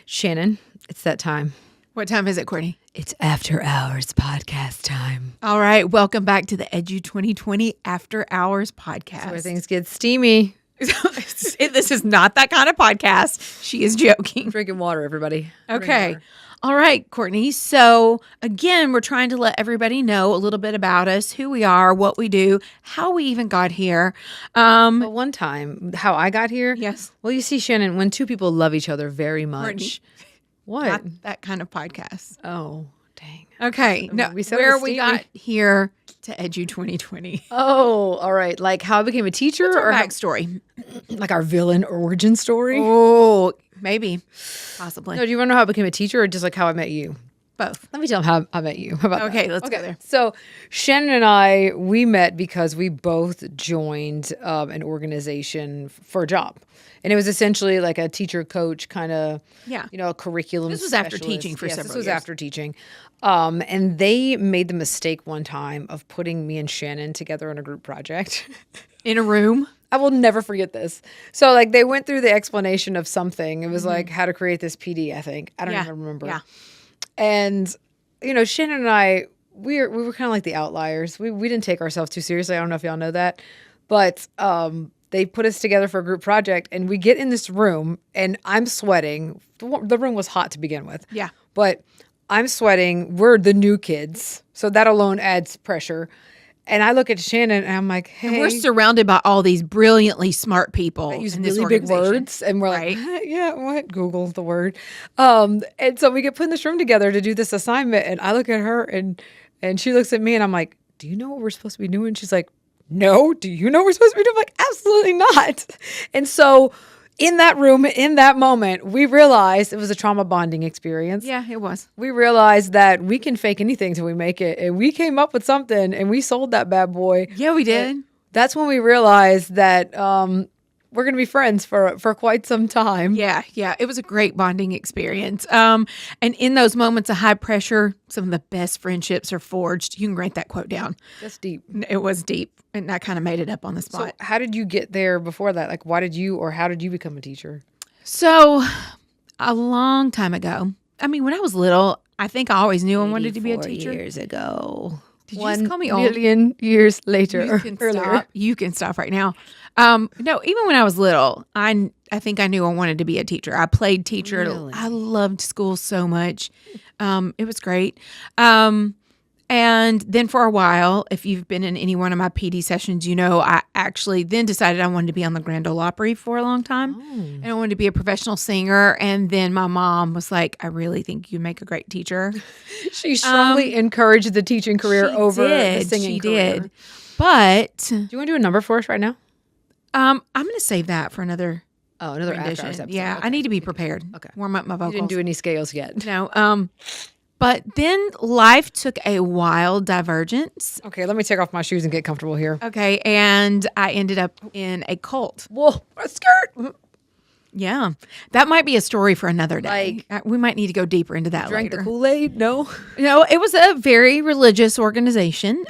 Shannon, it's that time. What time is it, Courtney? It's after hours podcast time. All right. Welcome back to the Edu20 After Hours podcast. Where things get steamy. This is not that kind of podcast. She is joking. Drinking water, everybody. Okay. All right, Courtney. So again, we're trying to let everybody know a little bit about us, who we are, what we do, how we even got here. But one time, how I got here. Yes. Well, you see, Shannon, when two people love each other very much. Courtney, What? Not that kind of podcast. Oh, dang. Okay. No, where we got here to Edu20. Oh, all right. Like how I became a teacher? What's our or backstory? Like our villain origin story? Oh, maybe. Possibly. No, do you want to know how I became a teacher or just like how I met you? Both. Let me tell them how I met you. How about Okay, that? let's go there. So Shannon and I, we met because we both joined an organization for a job. And it was essentially like a teacher coach kind of, a curriculum This was after specialist. teaching for Yes, several this was years. after teaching. And they made the mistake one time of putting me and Shannon together on a group project. In a room. I will never forget this. So like they went through the explanation of something. It was like how to create this PD, I think. I don't even remember. Yeah. And, Shannon and I, we were kind of like the outliers. We didn't take ourselves too seriously. I don't know if y'all know that. But they put us together for a group project, and we get in this room, and I'm sweating. The room was hot to begin with. Yeah. But I'm sweating. We're the new kids. So that alone adds pressure. And I look at Shannon, and I'm like, hey. And we're surrounded by all these brilliantly smart people that use in this really big organization. words, and we're Right. like, yeah, what? Google the word. And so we get put in this room together to do this assignment, and I look at her, and she looks at me, and I'm like, do you know what we're supposed to be doing? She's like, no. Do you know what we're supposed to be doing? I'm like, absolutely not. And so in that room, in that moment, we realized it was a trauma bonding experience. Yeah, it was. We realized that we can fake anything till we make it, and we came up with something, and we sold that bad boy. Yeah, we did. That's when we realized that we're going to be friends for quite some time. Yeah. It was a great bonding experience. And in those moments of high pressure, some of the best friendships are forged. You can write that quote down. That's deep. It was deep. And I kind of made it up on the So spot. how did you get there before that? Like, how did you become a teacher? So a long time ago, I mean, when I was little, I think I always knew I wanted to be a 84 teacher. years ago. Did you just call me old? 1 million years later. You can earlier. stop. You can stop right now. No, even when I was little, I think I knew I wanted to be a teacher. I played teacher. Really? I loved school so much. It was great. And then for a while, if you've been in any one of my PD sessions, I actually then decided I wanted to be on the Grand Ole Opry for a long time. And I wanted to be a professional singer. And then my mom was like, I really think you make a great teacher. She strongly encouraged the teaching career over the singing career. Did. But Do you want to do a number for us right now? I'm going to save that for another Another rendition. after hours episode. Yeah, Okay. I need to be prepared. Okay. Warm up my You vocals. didn't do any scales yet. No. But then life took a wild divergence. Okay, let me take off my shoes and get comfortable here. Okay, and I ended up in a cult. Whoa, a skirt. Yeah, that might be a story for another day. We might need to go deeper into that Drank later. the Kool-Aid? No. No, it was a very religious organization.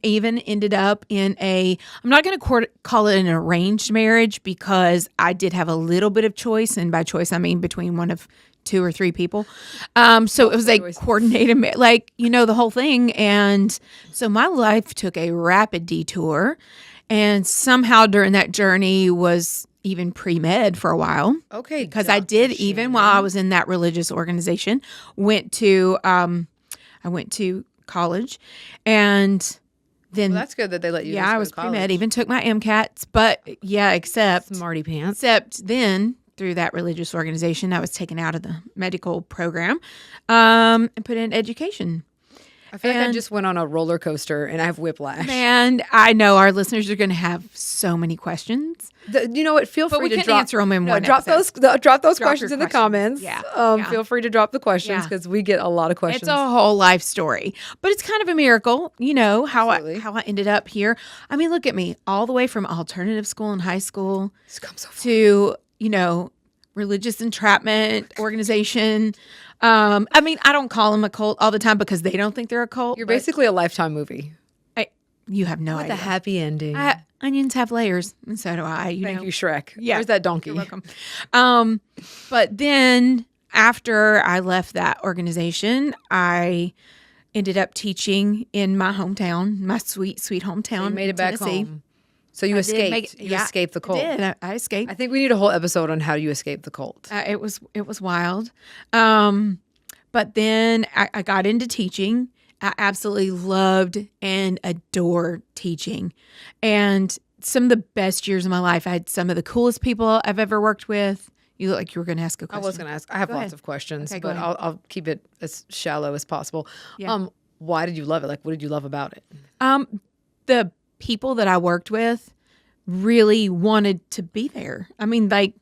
Even ended up in I'm not going to call it an arranged marriage because I did have a little bit of choice. And by choice, I mean between one of 2 or 3 people. So it was a coordinated, the whole thing. And so my life took a rapid detour. And somehow during that journey was even pre-med for a while. Okay. Because I did, even while I was in that religious organization, I went to college, and then that's good that they let you. I was pre-med, even took my MCATs, but except smarty pants. Except then through that religious organization, I was taken out of the medical program and put in education. I feel like I just went on a roller coaster and I have whiplash. And I know our listeners are going to have so many questions. You know what? Feel But free we to can drop answer them in one drop episode. those Drop questions your in the questions. comments. Yeah. Feel free to drop the questions Yeah. because we get a lot of questions. It's a whole life story, but it's kind of a miracle, how Absolutely. I ended up here. I mean, look at me, all the way from alternative school in high school It's come so far. to religious entrapment organization. I mean, I don't call them a cult all the time because they don't think they're a cult. You're but basically a Lifetime movie. You have no What a idea. happy ending. Onions have layers, and so do I. Thank you, Shrek. Yeah. Where's that donkey? You're welcome. But then after I left that organization, I ended up teaching in my hometown, my sweet, sweet hometown. You made it back Tennessee. home. So you escaped. You escaped the cult. I did. I escaped. I think we need a whole episode on how you escaped the cult. It was wild. But then I got into teaching. I absolutely loved and adored teaching. And some of the best years of my life, I had some of the coolest people I've ever worked with. You look like you were going to ask a question. I was going to ask. I have Go lots ahead. of questions, Okay, go but ahead. I'll keep it as shallow as possible. Yeah. Why did you love it? Like, what did you love about it? The people that I worked with really wanted to be there. I mean, like,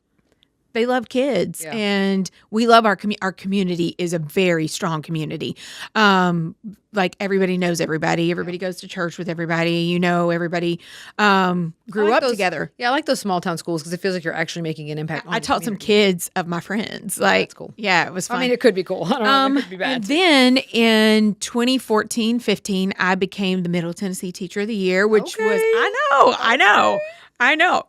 they love kids, Yeah. and we love our community is a very strong community. Like, everybody knows everybody. Everybody goes to church with everybody. You know, everybody grew up together. Yeah, I like those small town schools because it feels like you're actually making an impact. I taught some kids of my friends. Like, that's cool. Yeah, it was fun. I mean, it could be cool. I don't know. It could be bad. And then in 2014-15, I became the Middle Tennessee Teacher of the Year, which was, I know.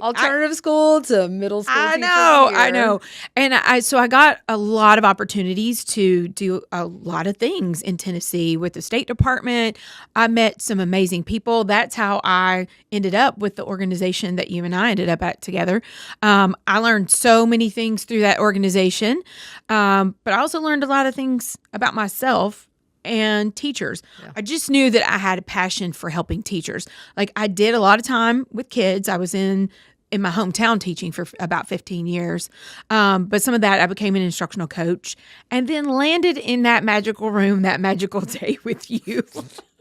Alternative school to middle school. I teacher know, of the I year. know. And I got a lot of opportunities to do a lot of things in Tennessee with the State Department. I met some amazing people. That's how I ended up with the organization that you and I ended up at together. I learned so many things through that organization, but I also learned a lot of things about myself and teachers. Yeah. I just knew that I had a passion for helping teachers. Like, I did a lot of time with kids. I was in my hometown teaching for about 15 years. But some of that, I became an instructional coach and then landed in that magical room, that magical day with you.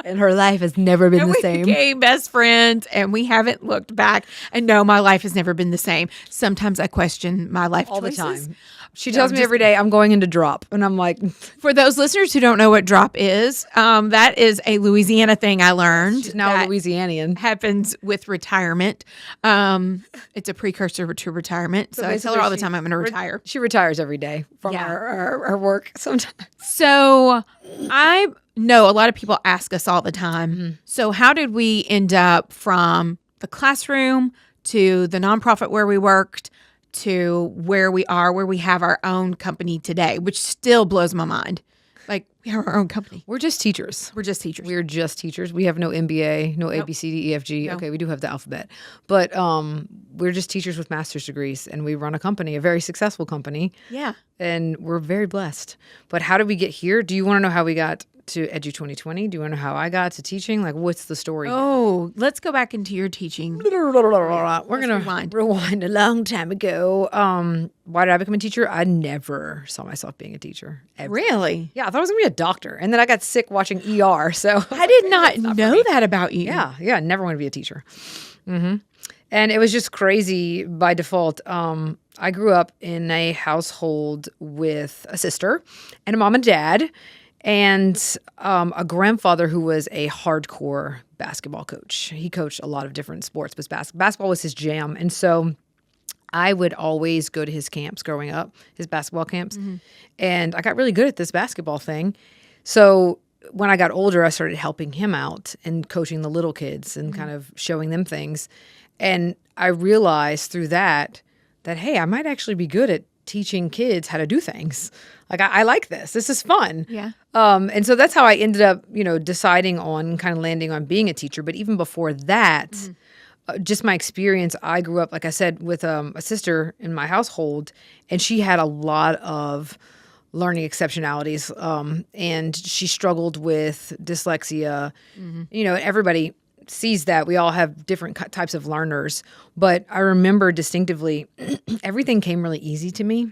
And her life has never been And the we same. became best friends, and we haven't looked back. And no, my life has never been the same. Sometimes I question my life All choices. the time. She tells me every day I'm going into drop, and I'm like, For those listeners who don't know what drop is, that is a Louisiana thing I learned. she's now that a Louisianian. happens with retirement. It's a precursor to retirement. So I tell her all the time I'm going to retire. She retires every day from Yeah. her work sometimes. So I know a lot of people ask us all the time. Mm-hmm. So how did we end up from the classroom to the nonprofit where we worked to where we are, where we have our own company today, which still blows my mind. Like, we have our own company. We're just teachers. We're just teachers. We're just teachers. We have no MBA, no A, B, C, D, E, F, G. No. Okay, we do have the alphabet. But we're just teachers with master's degrees, and we run a company, a very successful company, Yeah. and we're very blessed. But how did we get here? Do you want to know how we got to Edu20? Do you want to know how I got to teaching? Like, what's the story? Oh, let's go back into your teaching. We're going to rewind. rewind a long time ago. Why did I become a teacher? I never saw myself being a teacher. Ever. Really? Yeah, I thought I was going to be a doctor. And then I got sick watching ER. So I did not know that about you. yeah, never want to be a teacher. And it was just crazy by default. I grew up in a household with a sister and a mom and dad and a grandfather who was a hardcore basketball coach. He coached a lot of different sports, but basketball was his jam. And so I would always go to his camps growing up, his basketball camps. And I got really good at this basketball thing. So when I got older, I started helping him out and coaching the little kids and kind of showing them things. And I realized through that, hey, I might actually be good at teaching kids how to do things. Like, I like this. This is fun. Yeah. And so that's how I ended up, deciding on kind of landing on being a teacher. But even before that, just my experience, I grew up, like I said, with a sister in my household, and she had a lot of learning exceptionalities, and she struggled with dyslexia. Everybody sees that. We all have different types of learners. But I remember distinctively, everything came really easy to me,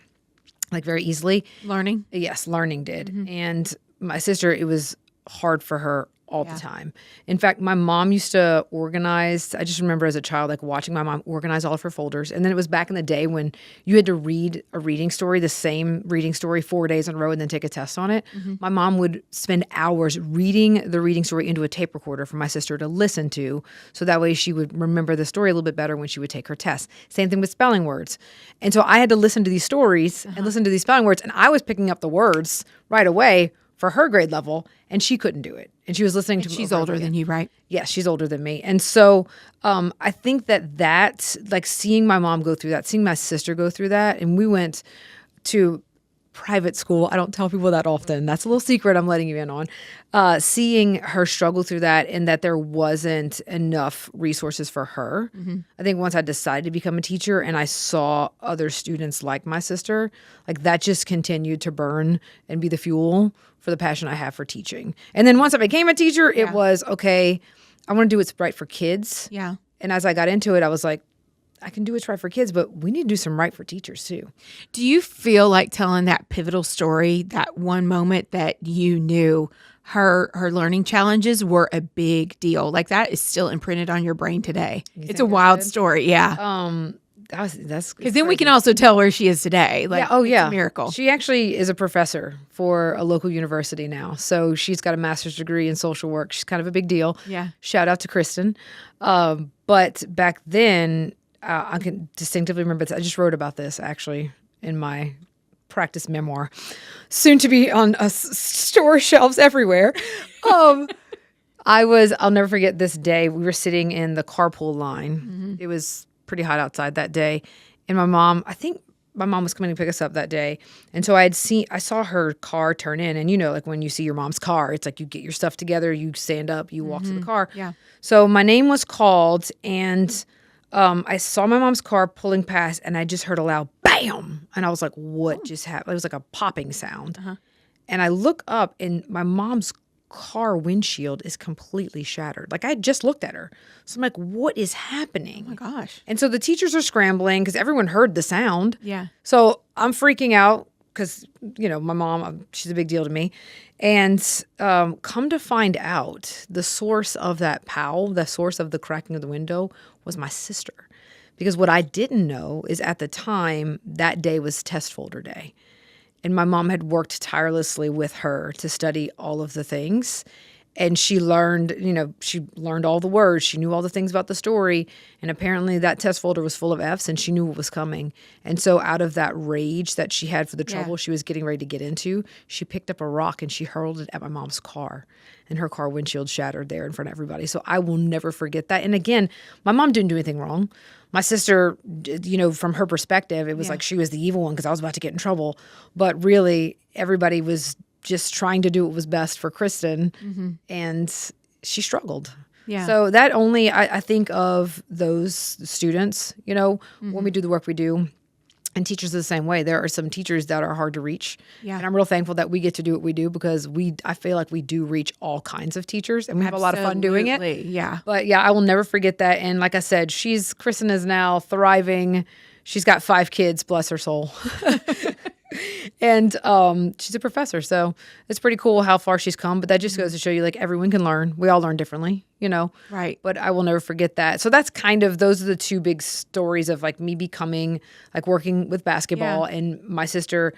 like very easily. Learning? Yes, learning did. And my sister, it was hard for her all the time. In fact, my mom used to organize. I just remember as a child, like watching my mom organize all of her folders. And then it was back in the day when you had to read a reading story, the same reading story 4 days in a row and then take a test on it. My mom would spend hours reading the reading story into a tape recorder for my sister to listen to. So that way she would remember the story a little bit better when she would take her test. Same thing with spelling words. And so I had to listen to these stories and listen to these spelling words. And I was picking up the words right away for her grade level, and she couldn't do it. And she was listening to me. She's older than you, right? Yes, she's older than me. And so I think that like seeing my mom go through that, seeing my sister go through that, and we went to private school. I don't tell people that often. That's a little secret I'm letting you in on. Seeing her struggle through that and that there wasn't enough resources for her. I think once I decided to become a teacher and I saw other students like my sister, like that just continued to burn and be the fuel for the passion I have for teaching. And then once I became a teacher, it was, okay, I want to do what's right for kids. Yeah. And as I got into it, I was like, I can do what's right for kids, but we need to do some right for teachers too. Do you feel like telling that pivotal story, that one moment that you knew her learning challenges were a big deal? Like that is still imprinted on your brain today. It's a wild story. Yeah. That's Because then we can also tell where she is today. Like, it's a miracle. She actually is a professor for a local university now. So she's got a master's degree in social work. She's kind of a big deal. Yeah. Shout out to Kristen. But back then, I can distinctively remember this. I just wrote about this actually in my practice memoir, soon to be on store shelves everywhere. I'll never forget this day. We were sitting in the carpool line. It was pretty hot outside that day. And I think my mom was coming to pick us up that day. And so I saw her car turn in. And like when you see your mom's car, it's like you get your stuff together, you stand up, you walk to the car. Yeah. So my name was called and I saw my mom's car pulling past and I just heard a loud bam. And I was like, what just happened? It was like a popping sound. And I look up and my mom's car windshield is completely shattered. Like I had just looked at her. So I'm like, what is happening? Oh my gosh. And so the teachers are scrambling because everyone heard the sound. Yeah. So I'm freaking out because, my mom, she's a big deal to me. And come to find out, the source of that POW, the source of the cracking of the window was my sister. Because what I didn't know is at the time, that day was test folder day. And my mom had worked tirelessly with her to study all of the things. And she learned all the words. She knew all the things about the story. And apparently that test folder was full of F's and she knew what was coming. And so out of that rage that she had for the trouble she was getting ready to get into, she picked up a rock and she hurled it at my mom's car. And her car windshield shattered there in front of everybody. So I will never forget that. And again, my mom didn't do anything wrong. My sister, from her perspective, it was like she was the evil one because I was about to get in trouble. But really, everybody was just trying to do what was best for Kristen, and she struggled. Yeah. So that only, I think of those students, when we do the work we do. And teachers are the same way. There are some teachers that are hard to reach. Yeah. And I'm real thankful that we get to do what we do because I feel like we do reach all kinds of teachers and we have a lot of fun doing it. Yeah. But yeah, I will never forget that. And like I said, Kristen is now thriving. She's got 5 kids, bless her soul. And she's a professor. So it's pretty cool how far she's come. But that just goes to show you like everyone can learn. We all learn differently, Right. But I will never forget that. So that's those are the 2 big stories of like me becoming like working with basketball and my sister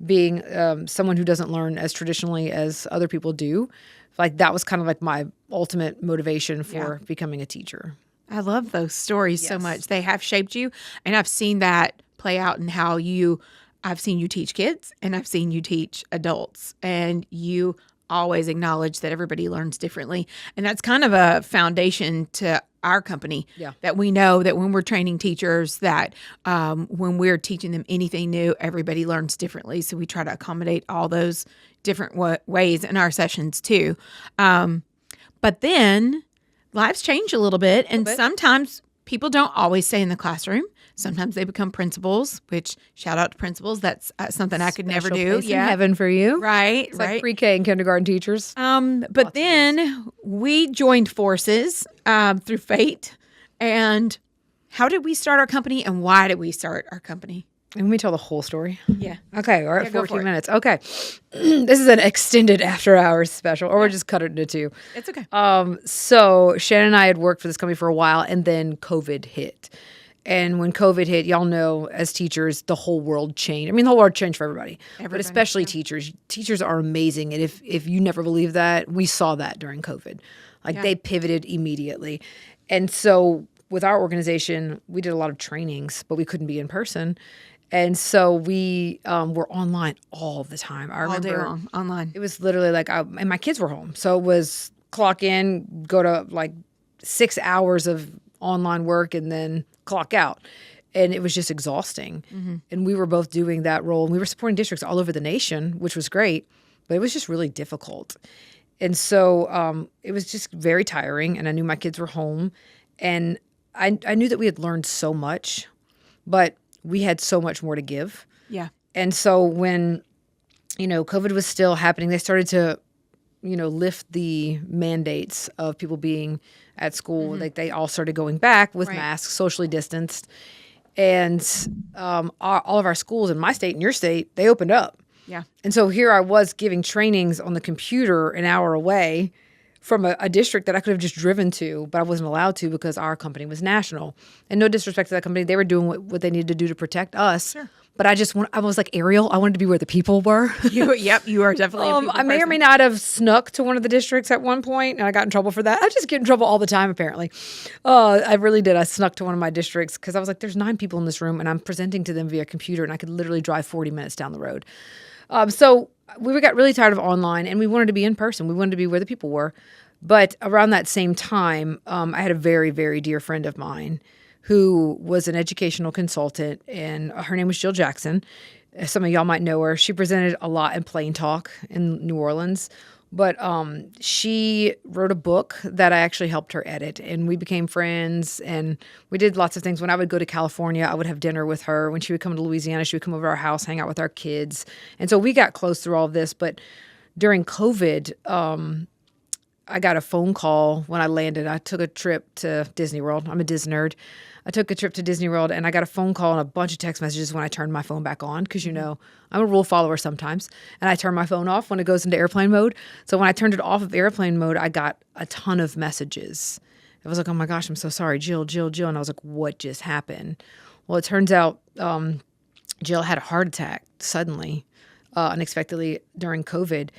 being someone who doesn't learn as traditionally as other people do. Like that was kind of like my ultimate motivation for becoming a teacher. I love those stories so much. They have shaped you. And I've seen that play out in how I've seen you teach kids and I've seen you teach adults, and you always acknowledge that everybody learns differently. And that's kind of a foundation to our company, that we know that when we're training teachers, that when we're teaching them anything new, everybody learns differently. So we try to accommodate all those different ways in our sessions too. But then lives change a little bit, and sometimes people don't always stay in the classroom. Sometimes they become principals, which shout out to principals. That's something I could never do. In heaven for you. Right. It's like pre-K and kindergarten teachers. But then we joined forces through fate. And how did we start our company, and why did we start our company? Let me tell the whole story. Yeah. Okay, we're at 14 minutes. Okay. This is an extended after hours special, or we'll just cut it into 2. It's okay. So Shannon and I had worked for this company for a while, and then COVID hit. And when COVID hit, y'all know as teachers, the whole world changed. I mean, the whole world changed for everybody. But especially teachers. Teachers are amazing. And if you never believe that, we saw that during COVID. Like they pivoted immediately. And so with our organization, we did a lot of trainings, but we couldn't be in person. And so we were online all the time. I All day remember long, online. it was literally like, and my kids were home. So it was clock in, go to like 6 hours of online work and then clock out. And it was just exhausting. And we were both doing that role. And we were supporting districts all over the nation, which was great, but it was just really difficult. And so it was just very tiring. And I knew my kids were home. And I knew that we had learned so much, but we had so much more to give. Yeah. And so when, COVID was still happening, they started to, lift the mandates of people being at school. Like they all started going back with masks, socially distanced. And all of our schools in my state and your state, they opened up. Yeah. And so here I was giving trainings on the computer an hour away from a district that I could have just driven to, but I wasn't allowed to because our company was national. And no disrespect to that company, they were doing what they needed to do to protect us. Sure. But I was like Ariel. I wanted to be where the people were. You are definitely a people I may or may not have snuck to one of the districts at one point, and I got in trouble for that. I just get in trouble all the time, apparently. I really did. I snuck to one of my districts because I was like, there's 9 people in this room, and I'm presenting to them via computer, and I could literally drive 40 minutes down the road. So we got really tired of online, and we wanted to be in person. We wanted to be where the people were. But around that same time, I had a very, very dear friend of mine who was an educational consultant, and her name was Jill Jackson. Some of y'all might know her. She presented a lot in Plain Talk in New Orleans, but she wrote a book that I actually helped her edit, and we became friends, and we did lots of things. When I would go to California, I would have dinner with her. When she would come to Louisiana, she would come over to our house, hang out with our kids. And so we got close through all of this, but during COVID, I got a phone call when I landed. I took a trip to Disney World. I'm a Disney nerd. I took a trip to Disney World, and I got a phone call and a bunch of text messages when I turned my phone back on because, I'm a rule follower sometimes, and I turn my phone off when it goes into airplane mode. So when I turned it off of airplane mode, I got a ton of messages. I was like, oh my gosh, I'm so sorry, Jill. And I was like, what just happened? Well, it turns out Jill had a heart attack suddenly, unexpectedly during COVID.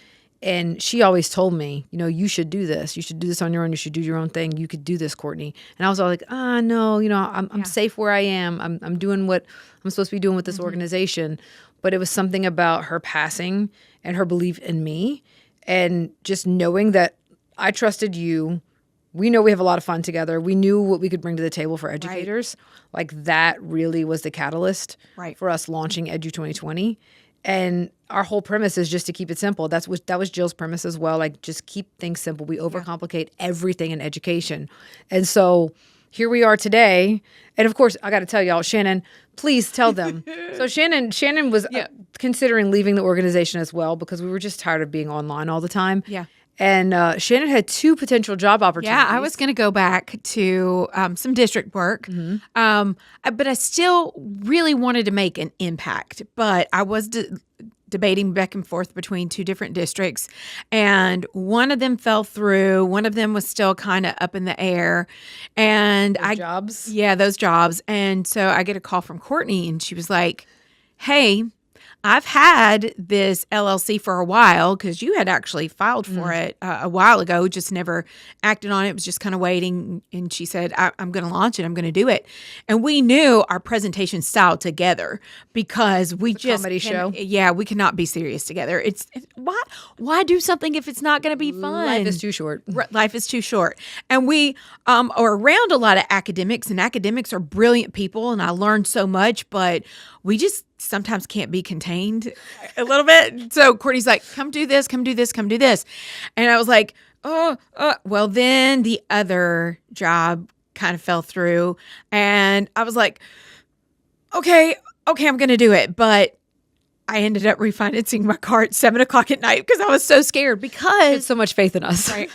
And she always told me, you should do this. You should do this on your own. You should do your own thing. You could do this, Courtney. And I was all like, no, I'm safe where I am. I'm doing what I'm supposed to be doing with this organization. But it was something about her passing and her belief in me and just knowing that I trusted you. We know we have a lot of fun together. We knew what we could bring to the table for educators. Right. Like that really was the catalyst for us launching Edu20. And our whole premise is just to keep it simple. That was Jill's premise as well. Like, just keep things simple. We overcomplicate everything in education. And so here we are today. And of course, I got to tell y'all, Shannon, please tell them. So Shannon was considering leaving the organization as well because we were just tired of being online all the time. Yeah. And Shannon had 2 potential job opportunities. Yeah, I was going to go back to some district work, but I still really wanted to make an impact. But I was debating back and forth between 2 different districts, and one of them fell through. One of them was still kind of up in the air. And those jobs? Yeah, those jobs. And so I get a call from Courtney, and she was like, hey, I've had this LLC for a while because you had actually filed for it a while ago, just never acted on it. It was just kind of waiting. And she said, I'm going to launch it. I'm going to do it. And we knew our presentation style together because we just comedy show. Yeah, we cannot be serious together. It's why do something if it's not going to be fun? Life is too short. Life is too short. And we are around a lot of academics, and academics are brilliant people. And I learned so much, but we just sometimes can't be contained a little bit. So Courtney's like, come do this, come do this, come do this. And I was like, well, then the other job kind of fell through. And I was like, okay, I'm going to do it. But I ended up refinancing my car at 7:00 at night because I was so scared because so much faith in us. Right.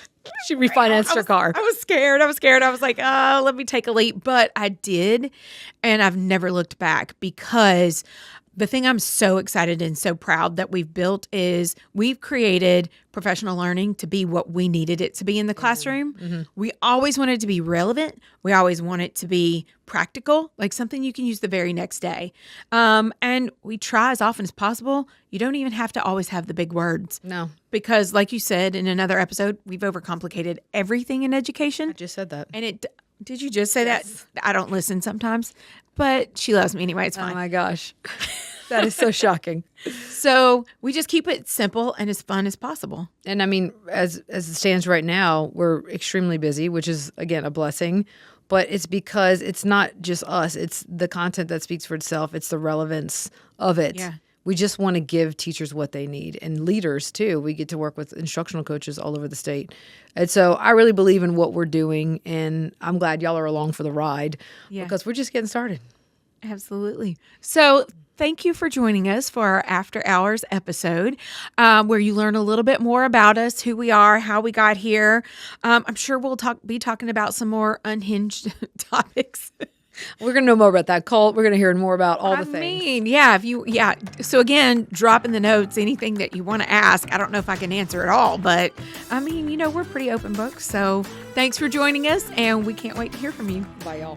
She refinanced her car. I was scared. I was like, oh, let me take a leap. But I did. And I've never looked back because the thing I'm so excited and so proud that we've built is we've created professional learning to be what we needed it to be in the classroom. Mm-hmm. We always want it to be relevant. We always want it to be practical, like something you can use the very next day. And we try as often as possible. You don't even have to always have the big words. No. Because like you said in another episode, we've overcomplicated everything in education. I just said that. And did you just say that? I don't listen sometimes. but she loves me anyway. It's Oh fine. my gosh. That is so shocking. So we just keep it simple and as fun as possible. And I mean, as it stands right now, we're extremely busy, which is, again, a blessing. But it's because it's not just us. It's the content that speaks for itself. It's the relevance of it. Yeah. We just want to give teachers what they need, and leaders too. We get to work with instructional coaches all over the state. And so I really believe in what we're doing, and I'm glad y'all are along for the ride because we're just getting started. Absolutely. So thank you for joining us for our After Hours episode, where you learn a little bit more about us, who we are, how we got here. I'm sure we'll be talking about some more unhinged topics. We're going to know more about that cult. We're going to hear more about all the things. So again, drop in the notes anything that you want to ask. I don't know if I can answer it all, but I mean, we're pretty open books. So thanks for joining us, and we can't wait to hear from you. Bye, y'all.